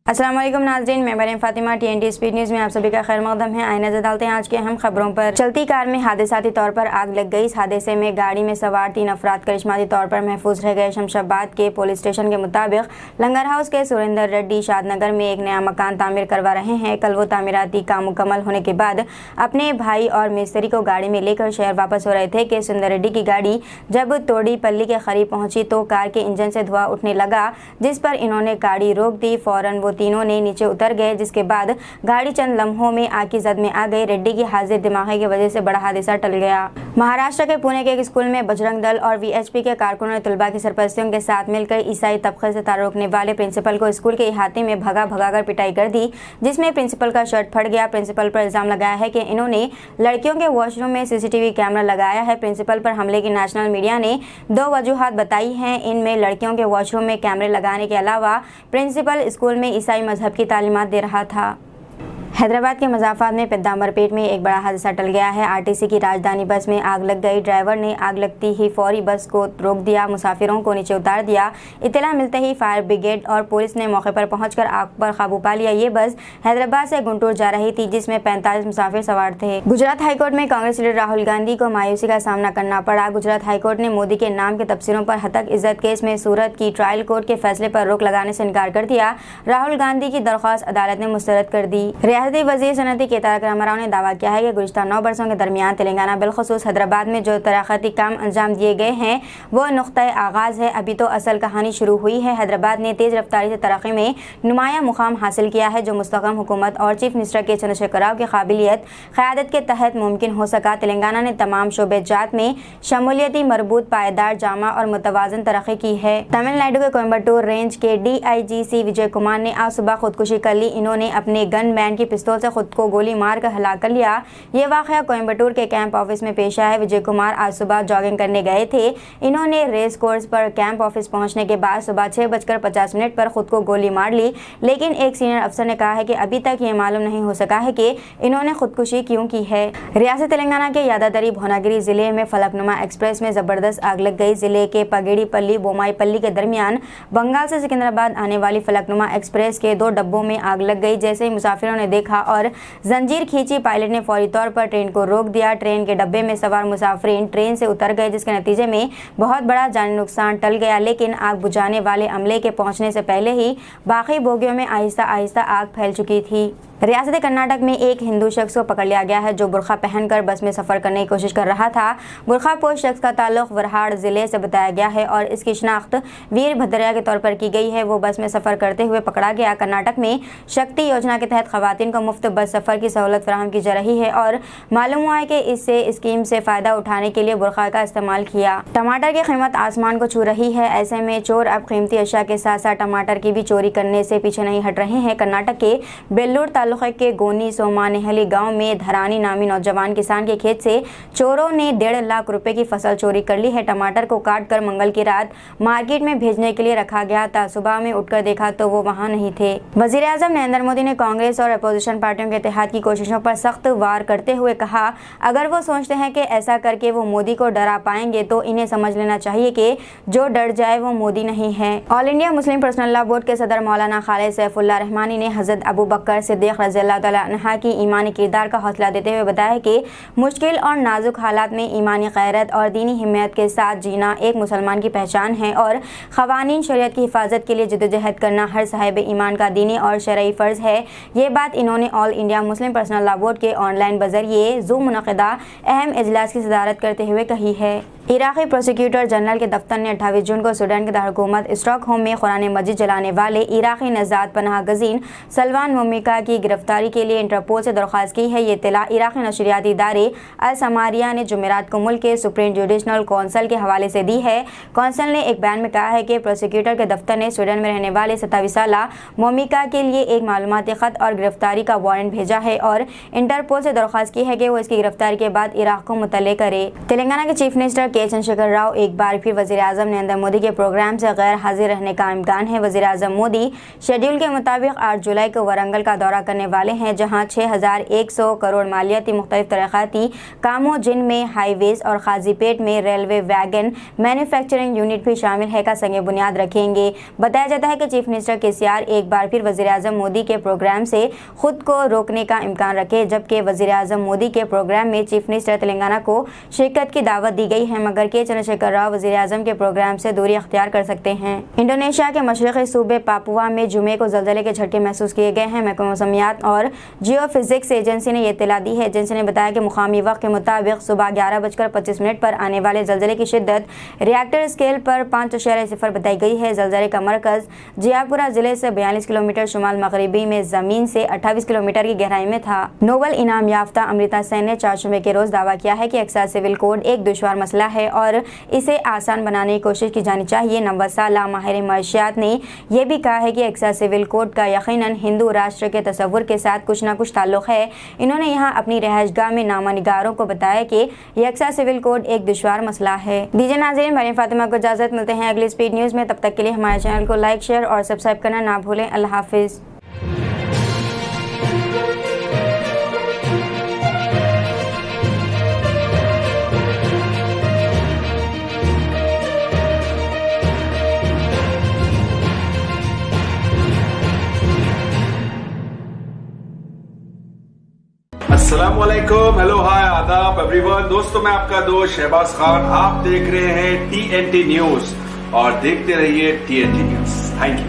अस्सलाम वालेकुम नाज़रीन, मैं Maryam Fatima TNT speed news में आप सभी का खैर मकदम है। आए नजर डालते हैं आज की अहम खबरों पर। चलती कार में हादसाती तौर पर आग लग गई। इस हादसे में गाड़ी में सवार 3 अफराद करिश्माती तौर पर महफूज रह गए। शमशाबाद के पुलिस स्टेशन के मुताबिक लंगर हाउस के सुरेंद्र रेड्डी शादनगर में एक नया मकान तामीर करवा रहे हैं। कल वो तामीराती काम मुकम्मल होने के बाद अपने भाई और मिस्त्री को गाड़ी में लेकर शहर वापस हो रहे थे कि सुरेंद्र रेड्डी की गाड़ी जब तोड़ी पल्ली के करीब पहुंची तो कार के इंजन से धुआं उठने लगा, जिस पर इन्होंने गाड़ी रोक दी। फौरन वो तीनों ने नीचे उतर गए, जिसके बाद गाड़ी चंद लम्हों में आग की जद में आ गई। रेड्डी की हाजिर दिमागी की वजह से बड़ा हादसा टल गया। महाराष्ट्र के पुणे के एक स्कूल में बजरंग दल और VHP के कारकुनों ने तलबा की सरपरस्तियों के साथ मिलकर ईसाई तबके से ताल्लुक रखने वाले प्रिंसिपल को स्कूल के अहाते में भगाकर पिटाई कर दी, जिसमें प्रिंसिपल का शर्ट फट गया। प्रिंसिपल पर इल्जाम लगाया है कि इन्होंने लड़कियों के वॉशरूम में CCTV कैमरा लगाया है। प्रिंसिपल पर हमले की नेशनल मीडिया ने 2 वजूहात बताई हैं। इनमें लड़कियों के वॉशरूम में कैमरे लगाने के अलावा प्रिंसिपल स्कूल में ईसाई मजहब की तालीमात दे रहा था। हैदराबाद के मज़ाफ़ात में पिद्दामरपेट में एक बड़ा हादसा टल गया है। RTC की राजधानी बस में आग लग गई। ड्राइवर ने आग लगती ही फौरी बस को रोक दिया, मुसाफिरों को नीचे उतार दिया। इत्तला मिलते ही फायर ब्रिगेड और पुलिस ने मौके पर पहुंचकर आग पर काबू पा लिया। ये बस हैदराबाद से गुंटूर जा रही थी, जिसमें 45 मुसाफिर सवार थे। गुजरात हाईकोर्ट में कांग्रेस लीडर राहुल गांधी को मायूसी का सामना करना पड़ा। गुजरात हाईकोर्ट ने मोदी के नाम के तबसरों पर हतक इज्जत केस में सूरत की ट्रायल कोर्ट के फैसले पर रोक लगाने से इनकार कर दिया। राहुल गांधी की दरख्वास्त अदालत ने मुस्तरद कर दी। रियासती वज़ीर सनअती के तारक रामाराव ने दावा किया है कि गुज़िश्ता 9 बरसों के दरमियान तेलंगाना बिलखुसूस हैदराबाद में जो तरक्याती काम अंजाम दिए गए हैं वो नुक्ता आगाज़ है। अभी तो असल कहानी शुरू हुई है। हैदराबाद ने तेज़ रफ्तारी से तरक्की में नुमाया मुकाम हासिल किया है, जो मुस्तक़म हुकूमत और चीफ मिनिस्टर के चंद्रशेखर राव की काबिलियत क़यादत के तहत मुमकिन हो सका। तेलंगाना ने तमाम शोबे जात में शमूलियती, मरबूत, पायदार, जामा और मुतवाज़न तरक्की की है। तमिलनाडु के कोयम्बटूर रेंज के DIGC विजय कुमार ने आज सुबह खुदकुशी कर ली। इन्होंने अपने गन मैन की पिस्तौल से खुद को गोली मार कर हलाक कर लिया। ये वाक़या कोयम्बटूर के कैंप ऑफिस में पेश आया है। विजय कुमार आज सुबह जॉगिंग करने गए थे। इन्होंने रेस कोर्स पर कैंप ऑफिस पहुंचने के बाद सुबह 6:50 पर खुद को गोली मार ली, लेकिन एक सीनियर अफसर ने कहा है कि अभी तक ये मालूम नहीं हो सका है कि इन्होंने खुदकुशी क्यों की है। रियासत तेलंगाना के यादाद्री भुवनगिरी जिले में फलकनुमा एक्सप्रेस में जबरदस्त आग लग गई। जिले के पगेड़ीपल्ली बोमाईपल्ली के दरमियान बंगाल से सिकंदराबाद आने वाली फलकनुमा एक्सप्रेस के 2 डब्बों में आग लग गई। जैसे ही मुसाफिरों ने देखा और जंजीर खींची, पायलट ने फौरी तौर पर ट्रेन को रोक दिया। ट्रेन के डब्बे में सवार मुसाफिरीन ट्रेन से उतर गए, जिसके नतीजे में बहुत बड़ा जानी नुकसान टल गया। लेकिन आग बुझाने वाले अमले के पहुंचने से पहले ही बाकी बोगियों में आहिस्ता आहिस्ता आग फैल चुकी थी। रियासत कर्नाटक में एक हिंदू शख्स को पकड़ लिया गया है, जो बुरखा पहनकर बस में सफ़र करने की कोशिश कर रहा था। बुरखापोश शख्स का ताल्लुक वरहाड़ ज़िले से बताया गया है और इसकी शनाख्त वीर भद्रिया के तौर पर की गई है। वो बस में सफ़र करते हुए पकड़ा गया। कर्नाटक में शक्ति योजना के तहत ख़वातीन को मुफ्त बस सफ़र की सहूलत फराहम की जा रही है और मालूम हुआ है कि इससे स्कीम से फ़ायदा उठाने के लिए बुरखा का इस्तेमाल किया। टमाटर की कीमत आसमान को छू रही है। ऐसे में चोर अब कीमती अशिया के साथ साथ टमाटर की भी चोरी करने से पीछे नहीं हट रहे हैं। कर्नाटक के बेल्लूर के गोनी सोमानेहली गांव में धरानी नामी नौजवान किसान के खेत से चोरों ने 1.5 लाख रुपए की फसल चोरी कर ली है। टमाटर को काटकर मंगल की रात मार्केट में भेजने के लिए रखा गया था। सुबह में उठकर देखा तो वो वहां नहीं थे। वजीर आजम नरेंद्र मोदी ने कांग्रेस और अपोजिशन पार्टियों के इत्तेहाद की कोशिशों पर सख्त वार करते हुए कहा, अगर वो सोचते हैं कि ऐसा करके वो मोदी को डरा पाएंगे तो इन्हें समझ लेना चाहिए कि जो डर जाए वो मोदी नहीं है। All India Muslim personal law board के सदर मौलाना खालिद सैफुल्लाह रहमानी ने हजरत अबू बकर सिद्दीक रज़ियल्लाहु ताला अन्हा की ईमानी किरदार का हौसला देते हुए बताया कि मुश्किल और नाजुक हालात में ईमानी गैरत और दीनी हिम्मत के साथ जीना एक मुसलमान की पहचान है और ख़वानीन शरीयत की हिफाजत के लिए जद्दोजहद करना हर साहिब ईमान का दीनी और शरई फ़र्ज़ है। ये बात इन्होंने all India Muslim personal law board के ऑनलाइन बज़रिए ज़ूम मुनक़दा अहम इजलास की सदारत करते हुए कही है। इराक़ी प्रोसिक्यूटर जनरल के दफ्तर ने 28 जून को सूडान के दारकूमत स्टॉकहोम में कुरान मजीद जलाने वाले इराक़ी नज़ात पनाह गज़ीन सलमान मुमिका की गिरफ्तारी के लिए इंटरपोल से दरख्वास्त की है। ये इत्तला इराक़ी नशरियाती इदारे अल समारिया ने जुमेरात को मुल्क के सुप्रीम जुडिशनल कौंसिल के हवाले से दी है। कौंसिल ने एक बयान में कहा है कि प्रोसिक्यूटर के दफ्तर ने सूडान में रहने वाले 27 साला मुमिका के लिए एक मालूमाती ख़त और गिरफ्तारी का वारंट भेजा है और इंटरपोल से दरख्वास्त की है कि वो इसकी गिरफ्तारी के बाद इराक़ को मुतल्ले करे। तेलंगाना के चीफ मिनिस्टर के चंद्रशेखर राव एक बार फिर वजीर आजम नरेंद्र मोदी के प्रोग्राम से गैर हाजिर रहने का इम्कान है। वजीर आजम मोदी शेड्यूल के मुताबिक 8 जुलाई को वारंगल का दौरा करने वाले हैं, जहां 6100 करोड़ मालियाती मुख्तलिफ तरक्याती कामों जिनमें हाईवेज और काजीपेट में रेलवे वैगन मैन्युफैक्चरिंग यूनिट भी शामिल है का संग बुनियाद रखेंगे। बताया जाता है कि चीफ मिनिस्टर केसीआर एक बार फिर वजीर आजम मोदी के प्रोग्राम से खुद को रोकने का इम्कान रखे, जबकि वजीर आजम मोदी के प्रोग्राम में चीफ मिनिस्टर तेलंगाना को शिरकत की दावत दी गई है, मगर के चंद्रशेखर राव वजीर आजम के प्रोग्राम से दूरी अख्तियार कर सकते हैं। इंडोनेशिया के मशरक़ी सूबे पापुआ में जुमे को ज़लज़ले के झटके महसूस किए गए हैं। महकमा मौसमियात और जियोफिजिक्स एजेंसी ने यह इत्तला दी है। एजेंसी ने बताया कि मुकामी वक्त के मुताबिक सुबह 11:25 पर आने वाले ज़लज़ले की शिद्दत रिएक्टर स्केल पर 5.0 बताई गई है। ज़लज़ले का मरकज़ जियापुरा जिले से 42 किलोमीटर शुमाल मगरबी में ज़मीन से 28 किलोमीटर की गहराई में था। नोबल इनाम याफ्ता अमृता सेन ने 4 जुमे के रोज़ दावा किया है कि एक्साइज सिविल कोड एक दुश्वार मसला है और इसे आसान बनाने की कोशिश की जानी चाहिए। 90 साला माहिर मईशियात ने यह भी कहा है कि एक्साइज सिविल कोड का यकीनन हिंदू राष्ट्र के तस्वुर के साथ कुछ ना कुछ ताल्लुक़ है। इन्होंने यहाँ अपनी रहायशगाह में नामानिगारों को बताया कि यह एक्साइज सिविल कोड एक दुश्वार मसला है। दीजिए नाज़रीन, मरियम फातिमा को इजाज़त, मिलते हैं अगली स्पीड न्यूज़ में। तब तक के लिए हमारे चैनल को लाइक, शेयर और सब्सक्राइब करना ना भूलें। अल्लाह हाफिज़। अस्सलामुअलैकुम, हेलो, हाय, आदाब एवरीवन। दोस्तों, मैं आपका दोस्त शहबाज खान। आप देख रहे हैं TNT न्यूज और देखते रहिए TNT न्यूज। Thank you.